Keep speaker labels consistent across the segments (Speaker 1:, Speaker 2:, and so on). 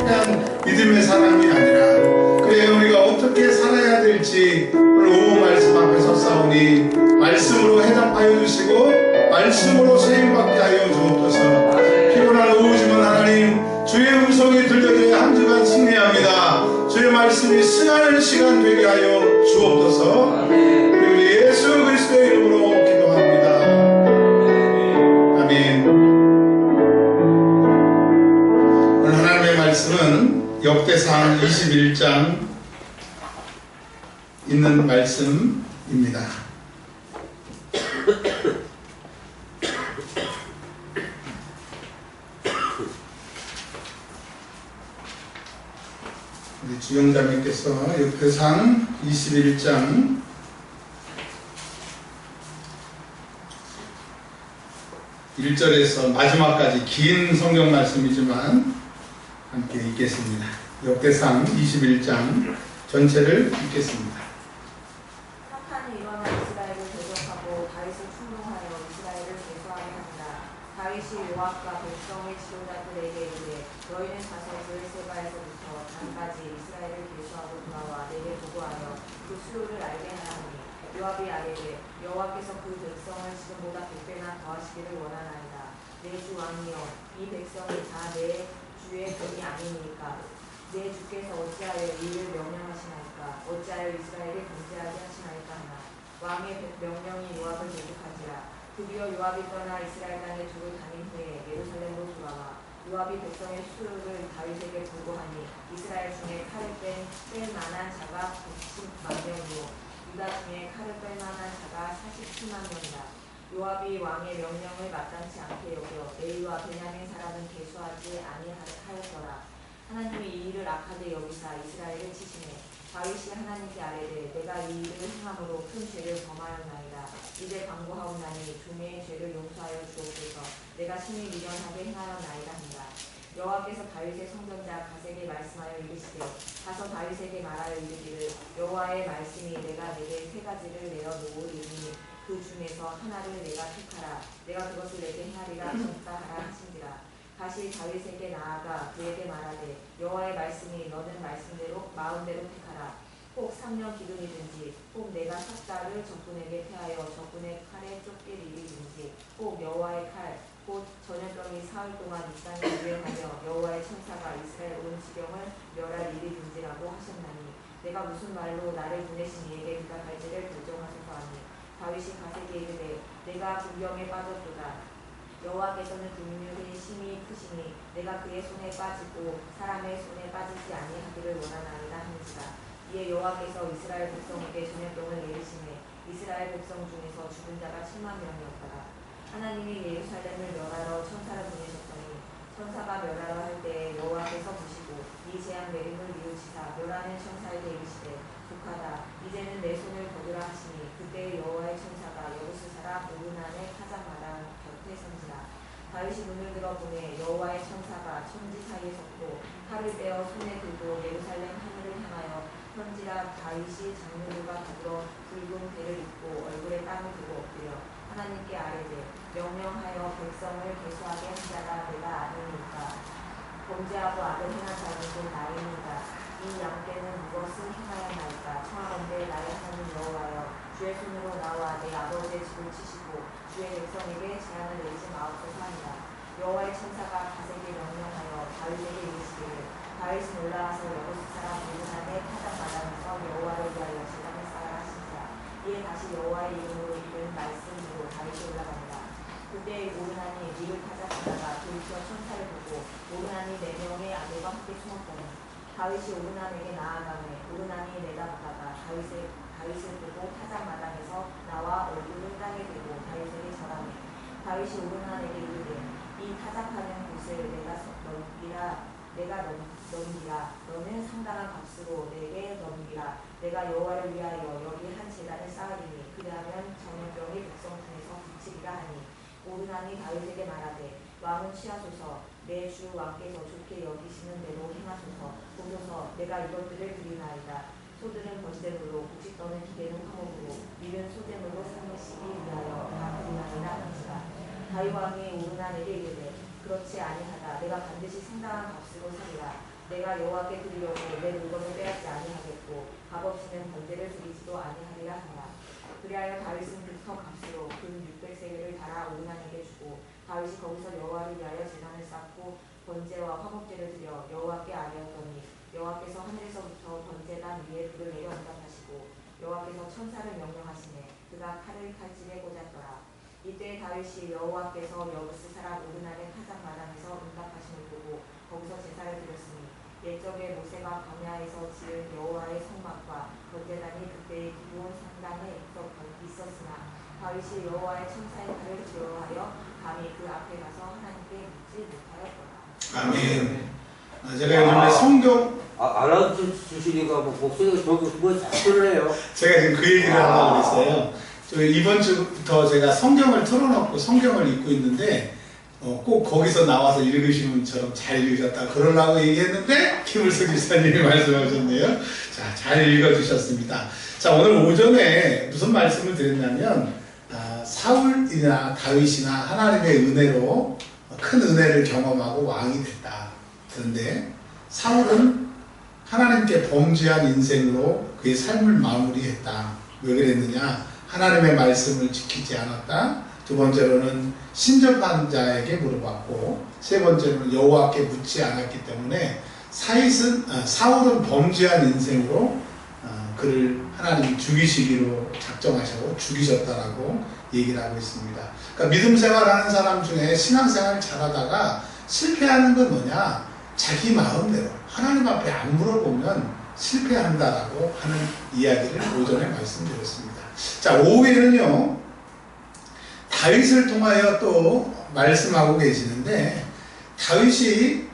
Speaker 1: 실패한 믿음의 사람이 아니라 그래 우리가 어떻게 살아야 될지 오늘 오후 말씀 앞에 섰사오니 말씀으로 해답하여 주시고 말씀으로 세임받게 하여 주옵소서. 피곤한 오후지만 하나님 주의 음성이 들려줘야 한 주간 승리합니다. 주의 말씀이 승하는 시간 되게 하여 주옵소서. 우리 예수 그리스도의 이름으로 기도합니다. 아멘. 오늘 하나님의 말씀은 역대상 21장 있는 말씀입니다. 우리 주영자님께서 역대상 21장 1절에서 마지막까지 긴 성경 말씀이지만 함께 읽겠습니다. 역대상 21장 전체를 읽겠습니다.
Speaker 2: 사탄이 일어나 이스라엘을 대적하고 다윗을 충동하여 이스라엘을 괴수하게 한다. 다윗이 요압과 백성의 지도자들에게 이르되 너희는 가서 브엘세바에서부터 단까지 이스라엘을 괴수하고 돌아와 내게 보고하여 그 수요를 알게 하라니 요압이 아뢰되 여호와께서 그 백성을 지금보다 100배나 더하시기를 원하나이다. 내 주 왕이여 이 백성이 다 내 주의 종이 아니니까 내 주께서 어찌하여 이를 명령하시나이까 어찌하여 이스라엘을 금지하게 하시나이까 하나 왕의 명령이 요압을 대적한지라. 드디어 요압이 떠나 이스라엘 땅에 두루 다닌 후에 예루살렘으로 돌아와 요압이 백성의 수요를 다윗에게 보고하니 이스라엘 중에 칼을 뺄 만한 자가 110만 명이요 유다 중에 칼을 뺄 만한 자가 47만 명이다. 요압이 왕의 명령을 마땅치 않게 여겨 레위와 베냐민 사람은 계수하지 아니하였더라. 하나님이 이 일을 악하게 여기사 이스라엘을 치시매 다윗이 하나님께 아뢰되 내가 이 일을 행함으로 큰 죄를 범하였나이다. 이제 간구하옵나니 종의 죄를 용서하여 주옵소서. 내가 심히 미련하게 행하였나이다 한다. 여호와께서 다윗의 선전자 갓에게 말씀하여 이르시되 가서 다윗에게 말하여 이르기를 여호와의 말씀이 내가 내게 세 가지를 내어 놓으리니 그 중에서 하나를 내가 택하라. 내가 그것을 내게 행하리라 전파하라 하신지라. 다시 다윗에게 나아가 그에게 말하되 여호와의 말씀이 너는 말씀대로 마음대로 택하라. 혹 3년 기둥이든지 혹 내가 삭자를 적군에게 패하여 적군의 칼에 쫓길 일이든지 혹 여호와의 칼 곧 전염병이 사흘 동안 이 땅에 유행하며 여호와의 천사가 이스라엘 온 지경을 멸할 일이든지라고 하셨나니 내가 무슨 말로 나를 보내신 이에게 대답할지를 결정하소서 하니 다윗이 갓에게 이르되 내가 군병에 빠졌도다. 여호와께서는 그 능력이 심히 크시니 내가 그의 손에 빠지고 사람의 손에 빠지지 아니하기를 원하나이다 하는지라. 이에 여호와께서 이스라엘 백성에게 전염병을 내리시매 이스라엘 백성 중에서 죽은 자가 7만 명이었더라. 하나님이 예루살렘을 멸하러 천사를 보내셨더니 천사가 멸하러 할 때에 여호와께서 보시고 이 재앙 내림을 뉘우치사 멸하는 천사에게 이르시되 독하다. 이제는 내 손을 거두라 하시니 그때 여호와의 천사가 여부스 사람 오르난의 타작마당 곁에 선지라. 다윗이 눈을 들어 보매 여호와의 천사가 천지 사이에 섰고 칼을 빼어 손에 들고 예루살렘 하늘을 향하여 선지라. 다윗이 장로들과 더불어 붉은 배를 입고 얼굴에 땀을 두고 엎드려 하나님께 아뢰되 명령하여 백성을 계수하게 한 자가 내가 아니니까 범죄하고 악을 행한 자는 곧 나이니까 이 양떼는 무엇을 행하였나이까 청하건대 나의 하나님 여호와여 주의 손으로 나와 내 아버지의 집을 치시고 주의 백성에게 재앙을 내리지 마옵소서 하니라. 여호와의 천사가 갓에게 명령하여 다윗에게 이르시기를 다윗은 올라와서 여부스 사람 오르난의 타작마당에서 여호와를 위하여 제단을 쌓으라 하시니라. 이에 다시 여호와의 이름으로 이른 말씀으로 다윗이 올라간다. 그때 오르난이 밀을 타작하다가 돌이켜 천사를 보고 오르난이 4명의 아들과 함께 숨었더니 다윗이 오르난에게 나아가매 오르난이 내다보다가 다윗을 보고 타작마당에서 나와 얼굴을 땅에 대고 다윗에게 절하매 다윗이 오르난에게 이르되 이 타작하는 곳을 내가 넘기라. 너는 상당한 값으로 내게 넘기라. 내가 여호와를 위하여 여기 한 제단을 쌓으리니 그리하면 전염병이 백성 중에서 그치리라 하니 오르난이 다윗에게 말하되 왕은 취하소서. 내 주 왕께서 좋게 여기시는 대로 행하소서. 보소서 내가 이것들을 드리나이다. 소들은 번제물로 곡식 떠는 기계는 화목으로 밀은 소재물로 상례시기 위하여 다 드리나이다 하니라. 다윗 왕이 오르난에게 이르되 그렇지 아니하다. 내가 반드시 상당한 값으로 사리라. 내가 여호와께 드리려고 내 물건을 빼앗지 아니하겠고 값 없이는 번제를 드리지도 아니하리라 하라. 그리하여 다윗은 그 값으로 금 600세겔을 달아 오르나에게 주고 다윗이 거기서 여호와를 위하여 제단을 쌓고 번제와 화목제를 드려 여호와께 아뢰었더니 여호와께서 하늘에서부터 번제단 위에 불을 내려 응답하시고 여호와께서 천사를 명령하시매 그가 칼을 칼집에 꽂았더라. 이때 다윗이 여호와께서 여부스 사람 오르날의 타작 마당에서 응답하심을 보고 거기서 제사를 드렸으니 옛적에 모세가 광야에서 지은 여호와의 성막과 번제단이 그때의 기브온 산당에 있었으나 다윗이 여호와의 천사의 칼을 두려워하여 감히 그 앞에 가서 하나님께 묻지 못하였더라.
Speaker 1: 아멘. 제가 요즘에 성경
Speaker 3: 알아주시니까 목소리가 뭐 자꾸를
Speaker 1: 제가 지금 그 얘기를 하려고 그랬어요. 저 이번 주부터 제가 성경을 틀어놓고 성경을 읽고 있는데 꼭 거기서 나와서 읽으시는 분처럼 잘 읽으셨다 그러려고 얘기했는데 김을석 집사님이 말씀하셨네요. 자, 잘 읽어주셨습니다. 자, 오늘 오전에 무슨 말씀을 드렸냐면 사울이나 다윗이나 하나님의 은혜로 큰 은혜를 경험하고 왕이 됐다. 그런데 사울은 하나님께 범죄한 인생으로 그의 삶을 마무리했다. 왜 그랬느냐? 하나님의 말씀을 지키지 않았다. 두 번째로는 신접한 자에게 물어봤고, 세 번째로는 여호와께 묻지 않았기 때문에 사울은 범죄한 인생으로 그를 하나님이 죽이시기로 작정하시고 죽이셨다라고 얘기를 하고 있습니다. 그러니까 믿음 생활하는 사람 중에 신앙생활을 잘하다가 실패하는 건 뭐냐? 자기 마음대로 하나님 앞에 안 물어보면 실패한다라고 하는 이야기를 오전에 말씀드렸습니다. 자, 5회는요 다윗을 통하여 또 말씀하고 계시는데, 다윗이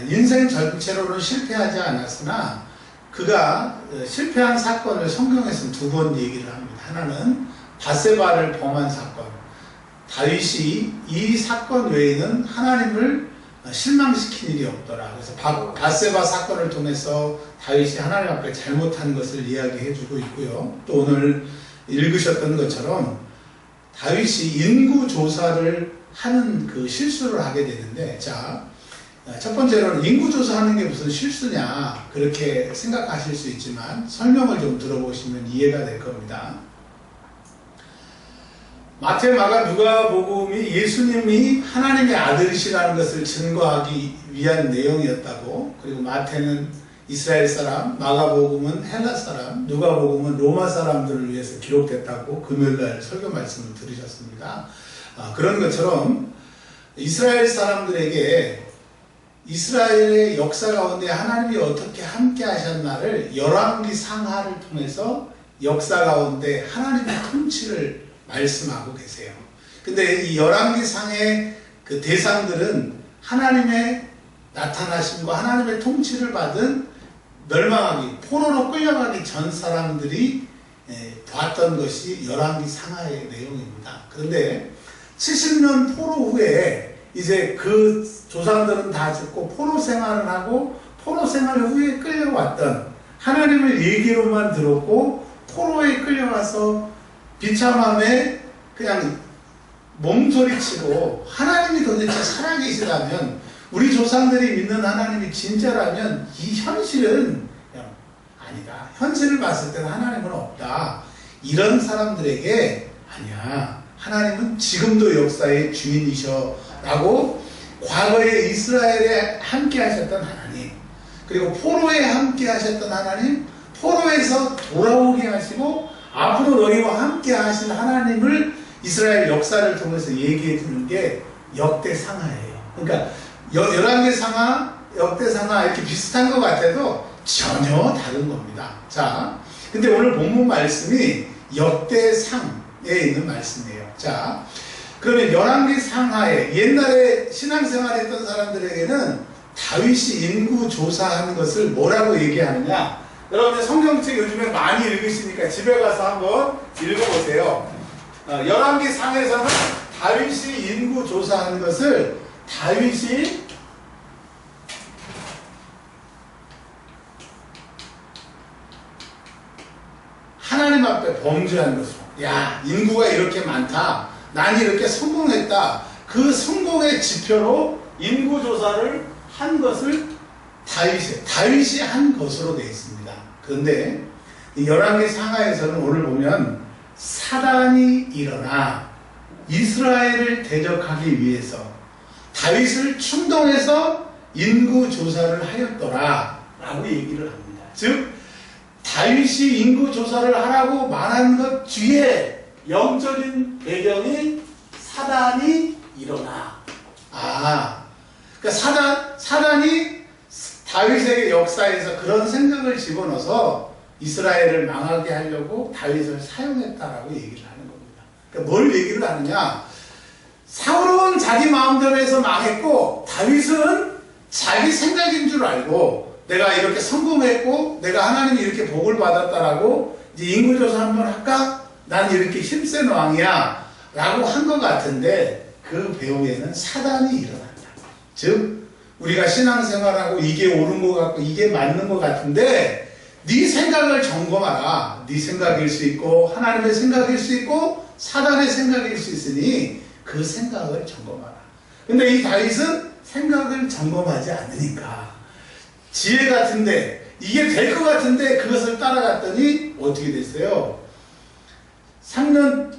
Speaker 1: 인생 전체로는 실패하지 않았으나 그가 실패한 사건을 성경에서는 두 번 얘기를 합니다. 하나는 밧세바를 범한 사건. 다윗이 이 사건 외에는 하나님을 실망시킨 일이 없더라. 그래서 밧세바 사건을 통해서 다윗이 하나님 앞에 잘못한 것을 이야기해 주고 있고요. 또 오늘 읽으셨던 것처럼 다윗이 인구 조사를 하는 그 실수를 하게 되는데, 자, 첫 번째로는 인구 조사하는 게 무슨 실수냐 그렇게 생각하실 수 있지만 설명을 좀 들어보시면 이해가 될 겁니다. 마태, 마가, 누가복음이 예수님이 하나님의 아들이시라는 것을 증거하기 위한 내용이었다고, 그리고 마태는 이스라엘 사람, 마가복음은 헬라 사람, 누가복음은 로마 사람들을 위해서 기록됐다고 금요일날 설교 말씀을 들으셨습니다. 그런 것처럼 이스라엘 사람들에게 이스라엘의 역사 가운데 하나님이 어떻게 함께 하셨나를 열왕기 상하를 통해서 역사 가운데 하나님의 통치를 말씀하고 계세요. 근데 이 열왕기 상의 그 대상들은 하나님의 나타나심과 하나님의 통치를 받은 멸망하기, 포로로 끌려가기 전 사람들이 봤던 것이 열왕기 상하의 내용입니다. 그런데 70년 포로 후에 이제 그 조상들은 다 죽고 포로 생활을 하고, 포로 생활 후에 끌려왔던, 하나님을 얘기로만 들었고 포로에 끌려와서 비참함에 그냥 몸소리치고, 하나님이 도대체 살아계시다면, 우리 조상들이 믿는 하나님이 진짜라면 이 현실은 그냥 아니다. 현실을 봤을 때는 하나님은 없다. 이런 사람들에게 아니야, 하나님은 지금도 역사의 주인이셔 라고 과거에 이스라엘에 함께 하셨던 하나님, 그리고 포로에 함께 하셨던 하나님, 포로에서 돌아오게 하시고 앞으로 너희와 함께 하실 하나님을 이스라엘 역사를 통해서 얘기해 주는 게 역대상하예요. 그러니까 열왕기상하, 역대상하 이렇게 비슷한 것 같아도 전혀 다른 겁니다. 자, 근데 오늘 본문 말씀이 역대상에 있는 말씀이에요. 자, 그러면 열왕기상하에 옛날에 신앙생활 했던 사람들에게는 다윗이 인구 조사하는 것을 뭐라고 얘기하느냐? 여러분들 성경책 요즘에 많이 읽으시니까 집에 가서 한번 읽어보세요. 열왕기상에서는 다윗이 인구 조사하는 것을 다윗이 하나님 앞에 범죄한 것으로, 야, 인구가 이렇게 많다, 난 이렇게 성공했다, 그 성공의 지표로 인구 조사를 한 것을 다윗이 한 것으로 되어 있습니다. 그런데 이 열왕기 상하에서는 오늘 보면 사단이 일어나 이스라엘을 대적하기 위해서 다윗을 충동해서 인구조사를 하였더라 라고 얘기를 합니다. 즉 다윗이 인구조사를 하라고 말한 것 뒤에 영적인 배경이 사단이 일어나. 그러니까 사단이 다윗의 역사에서 그런 생각을 집어넣어서 이스라엘을 망하게 하려고 다윗을 사용했다라고 얘기를 하는 겁니다. 그러니까 뭘 얘기를 하느냐? 사울은 자기 마음대로 해서 망했고 다윗은 자기 생각인 줄 알고 내가 이렇게 성공했고 내가 하나님이 이렇게 복을 받았다라고 이제 인구조사 한번 할까? 난 이렇게 힘센 왕이야 라고 한 것 같은데 그 배후에는 사단이 일어난다. 즉 우리가 신앙생활하고 이게 옳은 것 같고 이게 맞는 것 같은데 네 생각을 점검하라. 네 생각일 수 있고 하나님의 생각일 수 있고 사단의 생각일 수 있으니 그 생각을 점검하라. 근데 이 다윗은 생각을 점검하지 않으니까 지혜 같은데 이게 될 것 같은데 그것을 따라갔더니 어떻게 됐어요? 3년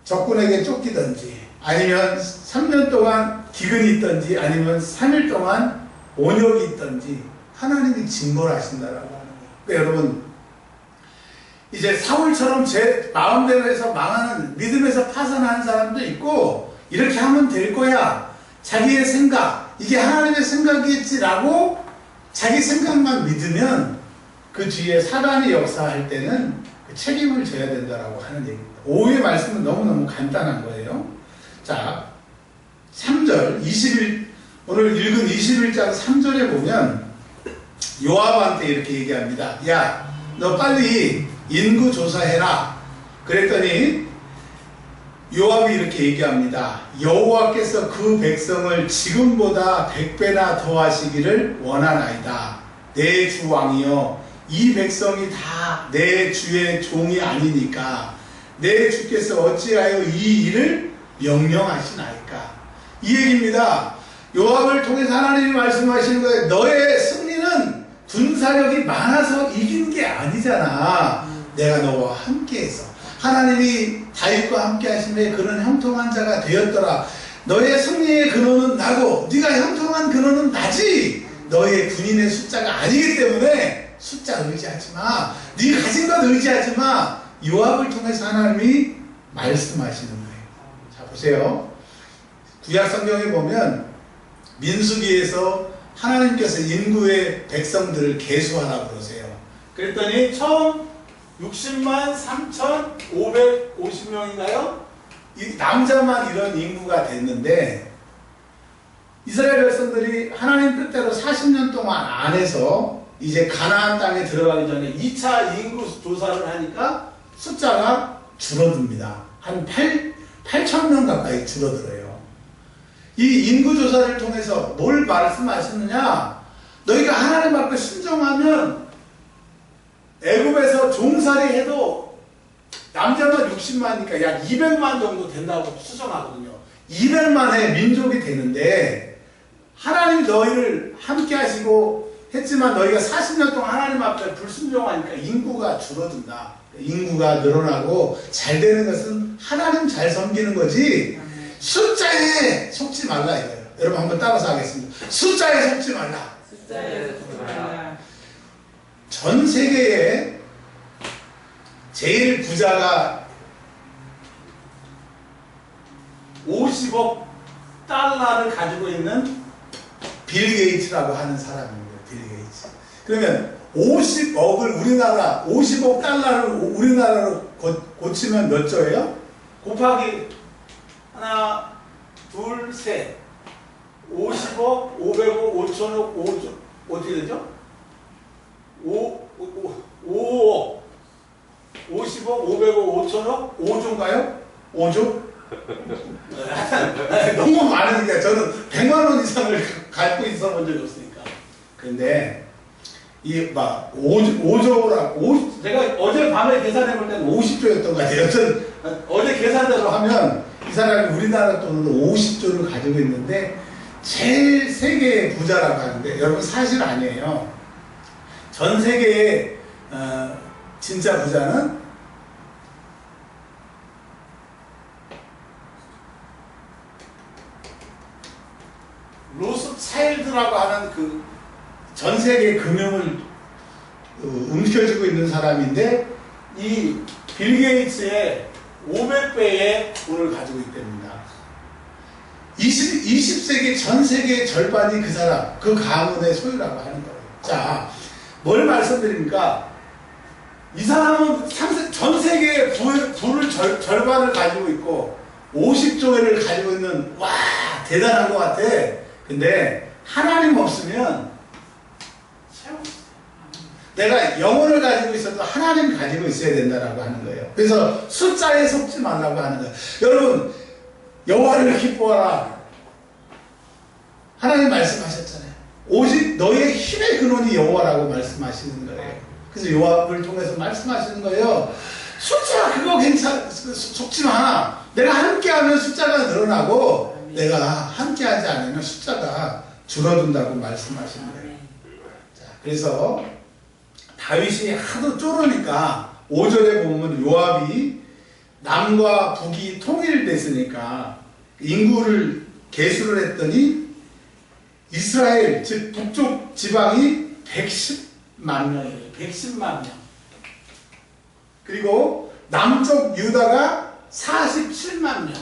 Speaker 1: 적군에게 쫓기든지 아니면 3년 동안 기근이 있든지 아니면 3일 동안 온역이 있든지 하나님이 징벌하신다라고 하는 거예요. 그러니까 여러분 이제 사울처럼 제 마음대로 해서 망하는 믿음에서 파산하는 사람도 있고 이렇게 하면 될 거야. 자기의 생각 이게 하나님의 생각이겠지라고 자기 생각만 믿으면 그 뒤에 사단이 역사할 때는 그 책임을 져야 된다라고 하는 얘기입니다. 오후의 말씀은 너무너무 간단한 거예요. 자 3절 오늘 읽은 21장 3절에 보면 요압한테 이렇게 얘기합니다. 야, 너 빨리 인구 조사해라. 그랬더니 요압이 이렇게 얘기합니다. 여호와께서 그 백성을 지금보다 100배나 더하시기를 원하나이다. 내 주 왕이여, 이 백성이 다 내 주의 종이 아니니까 내 주께서 어찌하여 이 일을 명령하시나이까. 이 얘기입니다. 요압을 통해서 하나님이 말씀하시는 거예요. 너의 승리는 군사력이 많아서 이기는 게 아니잖아. 내가 너와 함께해서 하나님이 다윗과 함께 하심에 그런 형통한 자가 되었더라. 너의 승리의 근원은 나고 네가 형통한 근원은 나지. 너의 군인의 숫자가 아니기 때문에 숫자 의지하지 마. 네가 가진 것 의지하지 마. 요압을 통해서 하나님이 말씀하시는 거예요. 자 보세요. 구약 성경에 보면 민수기에서 하나님께서 인구의 백성들을 계수하라고 그러세요. 그랬더니 처음 60만 3,550명인가요? 이 남자만 이런 인구가 됐는데 이스라엘 백성들이 하나님 뜻대로 40년 동안 안 해서 이제 가나안 땅에 들어가기 전에 2차 인구 조사를 하니까 숫자가 줄어듭니다. 한 8,000명 가까이 줄어들어요. 이 인구조사를 통해서 뭘 말씀하시느냐? 너희가 하나님 앞에 순종하면 애굽에서 종살이 해도 남자만 60만이니까 약 200만 정도 된다고 추정하거든요. 200만의 민족이 되는데 하나님이 너희를 함께 하시고 했지만 너희가 40년 동안 하나님 앞에 불순종하니까 인구가 줄어든다. 인구가 늘어나고 잘 되는 것은 하나님 잘 섬기는 거지 숫자에 속지 말라 이거예요. 여러분 한번 따라서 하겠습니다. 숫자에 속지 말라.
Speaker 2: 숫자에 속지 말라.
Speaker 1: 전 세계에 제일 부자가 50억 달러를 가지고 있는 빌 게이츠라고 하는 사람입니다. 빌 게이츠. 그러면 50억을 50억 달러를 우리나라로 고치면 몇 조예요? 곱하기 하나, 둘, 셋. 50억, 500억, 5천억, 5조. 어떻게 되죠? 5억. 50억, 500억, 5천억, 5조인가요? 5조? 너무 많으니까 저는 100만원 이상을 갖고 있어 본 적이 없으니까. 근데 이 막 5조라 제가 어제 밤에 계산해 볼 때는 50조였던 것 같아요. 여튼 어제 계산대로 하면 이 사람이 우리나라 돈으로 50조를 가지고 있는데 제일 세계의 부자라고 하는데 여러분 사실 아니에요. 전 세계의 진짜 부자는 로스차일드라고 하는 그 전 세계 금융을 움켜쥐고 있는 사람인데 이 빌 게이츠의 500배의 돈을 가지고 있답니다. 20세기 전 세계의 절반이 그 사람, 그 가문의 소유라고 하는 거예요. 자, 뭘 말씀드립니까? 이 사람은 전 세계의 부를 절반을 가지고 있고 50조회를 가지고 있는, 와, 대단한 것 같아. 근데 하나님 없으면 내가 영혼을 가지고 있어도 하나님 가지고 있어야 된다라고 하는 거예요. 그래서 숫자에 속지 말라고 하는 거예요. 여러분, 여호와를 기뻐하라. 하나님 말씀하셨잖아요. 오직 너의 힘의 근원이 여호와라고 말씀하시는 거예요. 그래서 요압을 통해서 말씀하시는 거예요. 숫자 그거 속지 마. 내가 함께하면 숫자가 늘어나고 내가 함께하지 않으면 숫자가 줄어든다고 말씀하시는 거예요. 자, 그래서 다윗이 하도 쫄으니까 5절에 보면 요압이 남과 북이 통일됐으니까 인구를 계수를 했더니 이스라엘 즉 북쪽 지방이 110만 명이에요. 110만 명. 그리고 남쪽 유다가 47만 명.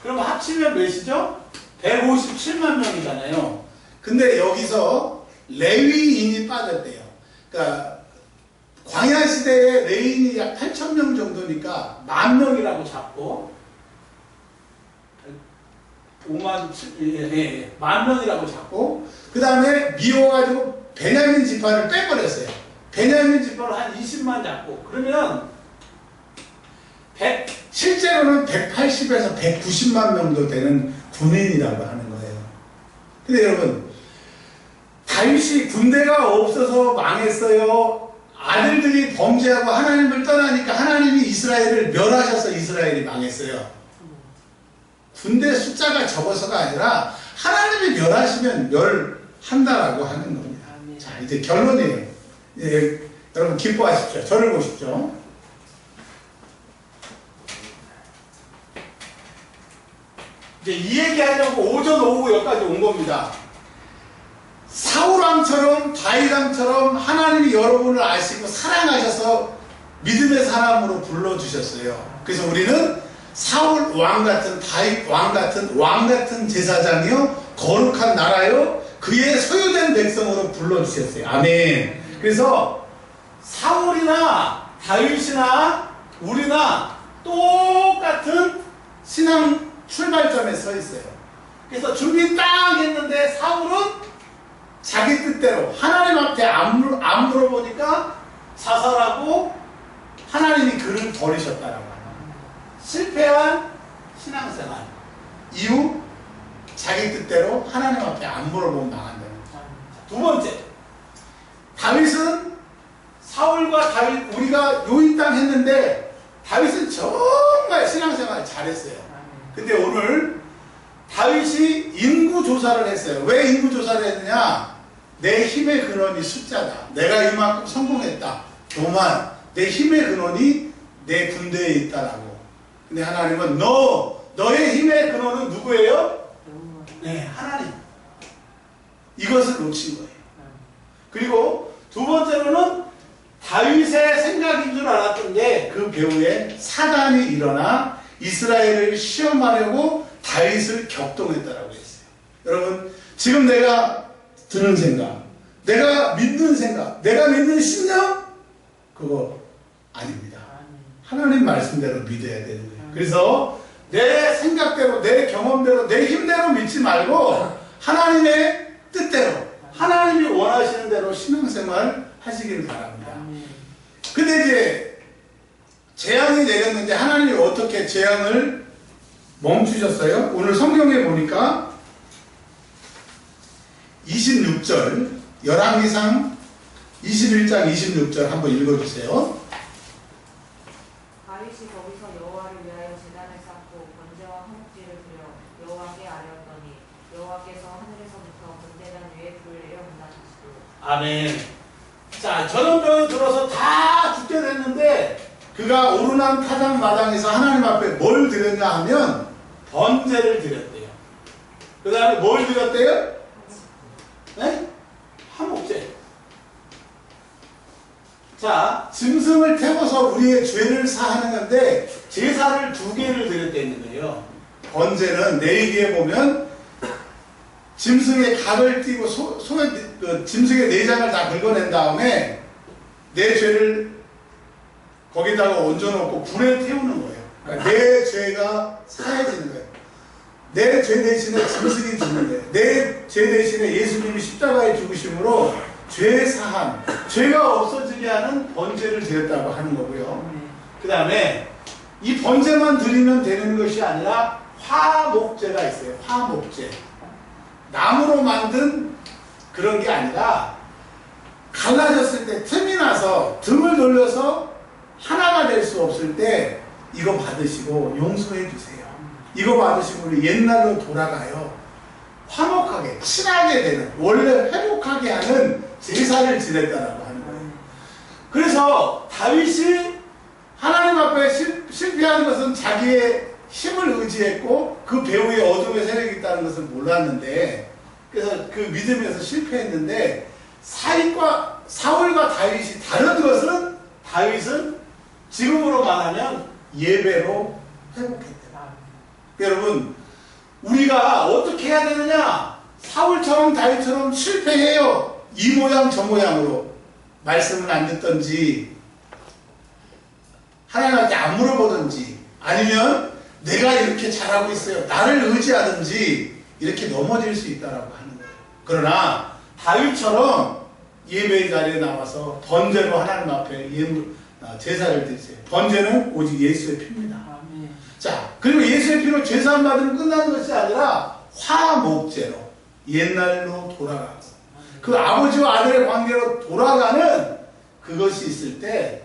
Speaker 1: 그럼 합치면 몇이죠? 157만 명이잖아요. 근데 여기서 레위인이 빠졌대요. 그러니까 광야 시대에 레위인이 약 8,000명 정도니까 10,000명이라고 잡고 10,000명이라고 잡고 그 다음에 미워가지고 베냐민 지파를 빼버렸어요. 베냐민 지파를 한 20만 잡고 그러면 실제로는 180에서 190만 명도 되는 군인이라고 하는 거예요. 근데 여러분, 다윗이 군대가 없어서 망했어요. 아들들이 범죄하고 하나님을 떠나니까 하나님이 이스라엘을 멸하셔서 이스라엘이 망했어요. 군대 숫자가 적어서가 아니라 하나님이 멸하시면 멸한다라고 하는 겁니다. 자, 이제 결론이에요. 이제 여러분 기뻐하십시오. 저를 보십시오. 이제 이 얘기하려고 오전 오후 여기까지 온 겁니다. 사울왕처럼 다윗왕처럼 하나님이 여러분을 아시고 사랑하셔서 믿음의 사람으로 불러주셨어요. 그래서 우리는 사울 왕같은 다윗 왕같은 제사장이요 거룩한 나라요 그의 소유된 백성으로 불러주셨어요. 아멘. 그래서 사울이나 다윗이나 우리나 똑같은 신앙 출발점에 서 있어요. 그래서 준비 딱 했는데 사울은 자기 뜻대로 하나님 앞에 안 물어보니까 자살하고 하나님이 그를 버리셨다라고 하는 실패한 신앙생활 이후 자기 뜻대로 하나님 앞에 안 물어보면 망한다는 거죠. 두 번째, 다윗은 사울과 다윗 우리가 요인 땅 했는데 다윗은 정말 신앙생활 잘했어요. 근데 오늘 다윗이 인구조사를 했어요. 왜 인구조사를 했느냐? 내 힘의 근원이 숫자다. 내가 이만큼 성공했다. 도만 내 힘의 근원이 내 군대에 있다라고. 근데 하나님은 너의 힘의 근원은 누구예요? 네, 하나님. 이것을 놓친 거예요. 그리고 두 번째로는 다윗의 생각인 줄 알았던 게 그 배후에 사단이 일어나 이스라엘을 시험하려고 다윗을 격동했다라고 했어요. 여러분, 지금 내가 드는 생각, 내가 믿는 생각, 내가 믿는 신념, 그거 아닙니다. 하나님 말씀대로 믿어야 되는 거예요. 그래서 내 생각대로, 내 경험대로, 내 힘대로 믿지 말고 하나님의 뜻대로, 하나님이 원하시는 대로 신앙생활 하시길 바랍니다. 근데 이제 재앙이 내렸는데 하나님이 어떻게 재앙을 멈추셨어요? 오늘 성경에 보니까 26절 열왕기상 21장 26절 한번 읽어주세요.
Speaker 2: 다윗이 거기서 여호와를 위하여 제단을 쌓고 번제와 화목제를 드려 여호와께 아뢰었더니 여호와께서 하늘에서
Speaker 1: 아멘. 자, 전염병이 들어서 다 죽게 됐는데 그가 오르난 타작마당에서 하나님 앞에 뭘 드렸냐 하면 번제를 드렸대요. 그 다음에 뭘 드렸대요? 네? 화목제. 자, 짐승을 태워서 우리의 죄를 사하는 건데 제사를 2개를 드렸다는 거예요. 번제는 내기에 보면 짐승의 각을 띄고 짐승의 내장을 다 긁어낸 다음에 내 죄를 거기다가 얹어놓고 불에 태우는 거예요. 그러니까 내 죄가 사해지는 거예요. 내 죄 대신에 짐승이 죽는데 내 죄 대신에 예수님이 십자가에 죽으심으로 죄 사함, 죄가 없어지게 하는 번제를 드렸다고 하는 거고요. 그 다음에 이 번제만 드리면 되는 것이 아니라 화목제가 있어요. 화목제. 나무로 만든 그런 게 아니라 갈라졌을 때 틈이 나서 등을 돌려서 하나가 될 수 없을 때 이거 받으시고 용서해 주세요. 이거 받으시고 우리 옛날로 돌아가요. 화목하게 친하게 되는 원래 회복하게 하는 제사를 지냈다라고 하는 거예요. 그래서 다윗이 하나님 앞에 실패하는 것은 자기의 힘을 의지했고 그 배후에 어둠의 세력이 있다는 것을 몰랐는데 그래서 그 믿음에서 실패했는데 사울과 다윗이 다른 것은 다윗은 지금으로 말하면 예배로 회복했다. 여러분 우리가 어떻게 해야 되느냐? 사울처럼 다윗처럼 실패해요. 이 모양 저 모양으로 말씀을 안 듣든지 하나님한테 안 물어보든지 아니면 내가 이렇게 잘하고 있어요. 나를 의지하든지 이렇게 넘어질 수 있다라고 하는 거예요. 그러나 다윗처럼 예배의 자리에 나와서 번제로 하나님 앞에 제사를 드리세요. 번제는 오직 예수의 피입니다. 자, 그리고 예수의 피로 제사함 받으면 끝나는 것이 아니라 화목제로 옛날로 돌아가고 그 아버지와 아들의 관계로 돌아가는 그것이 있을 때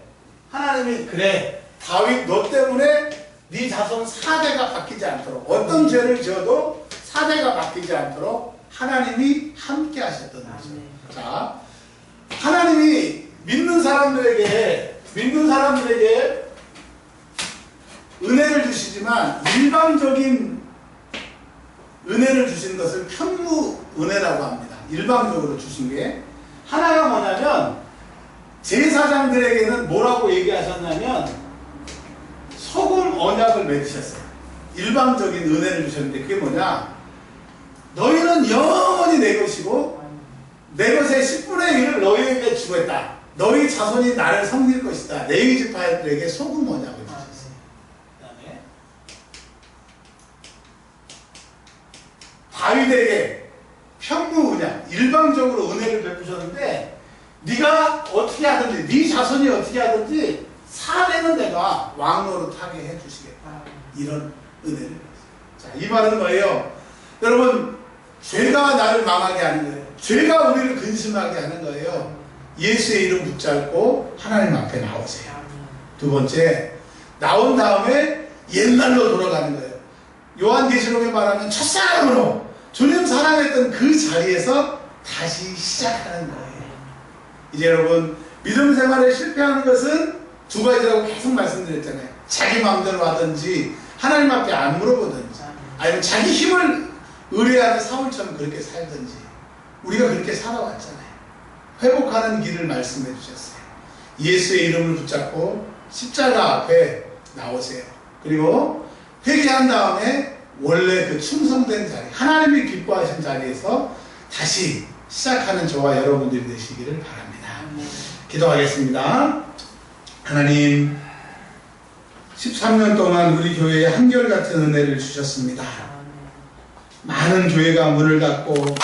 Speaker 1: 하나님이 그래 다윗 너 때문에 네 자손 4대가 바뀌지 않도록 어떤 죄를 지어도 4대가 바뀌지 않도록 하나님이 함께 하셨던 거죠. 자, 하나님이 믿는 사람들에게 은혜를 주시지만 일방적인 은혜를 주신 것을 편무 은혜라고 합니다. 일방적으로 주신 게 하나가 뭐냐면 제사장들에게는 뭐라고 얘기하셨냐면 소금 언약을 맺으셨어요. 일방적인 은혜를 주셨는데 그게 뭐냐? 너희는 영원히 내 것이고 내 것의 10분의 1을 너희에게 주겠다. 너희 자손이 나를 섬길 것이다. 레위 지파들에게 소금 언약을 주셨어요. 그 다음에 다윗에게 편무 은약, 일방적으로 은혜를 베푸셨는데 네가 어떻게 하든지 네 자손이 어떻게 하든지 4대는 내가 왕노릇 하게 해주시겠다. 이런 은혜를 받았어요. 자, 이 말은 뭐예요? 여러분 죄가 나를 망하게 하는 거예요. 죄가 우리를 근심하게 하는 거예요. 예수의 이름 붙잡고 하나님 앞에 나오세요. 두 번째, 나온 다음에 옛날로 돌아가는 거예요. 요한계시록에 말하면 첫사랑으로 주님 사랑했던 그 자리에서 다시 시작하는 거예요. 이제 여러분 믿음 생활에 실패하는 것은 두 가지라고 계속 말씀드렸잖아요. 자기 마음대로 하든지 하나님 앞에 안 물어보든지 아니면 자기 힘을 의뢰하는 사울처럼 그렇게 살든지 우리가 그렇게 살아왔잖아요. 회복하는 길을 말씀해 주셨어요. 예수의 이름을 붙잡고 십자가 앞에 나오세요. 그리고 회개한 다음에 원래 그 충성된 자리, 하나님이 기뻐하신 자리에서 다시 시작하는 저와 여러분들이 되시기를 바랍니다. 기도하겠습니다. 하나님, 13년 동안 우리 교회에 한결같은 은혜를 주셨습니다. 많은 교회가 문을 닫고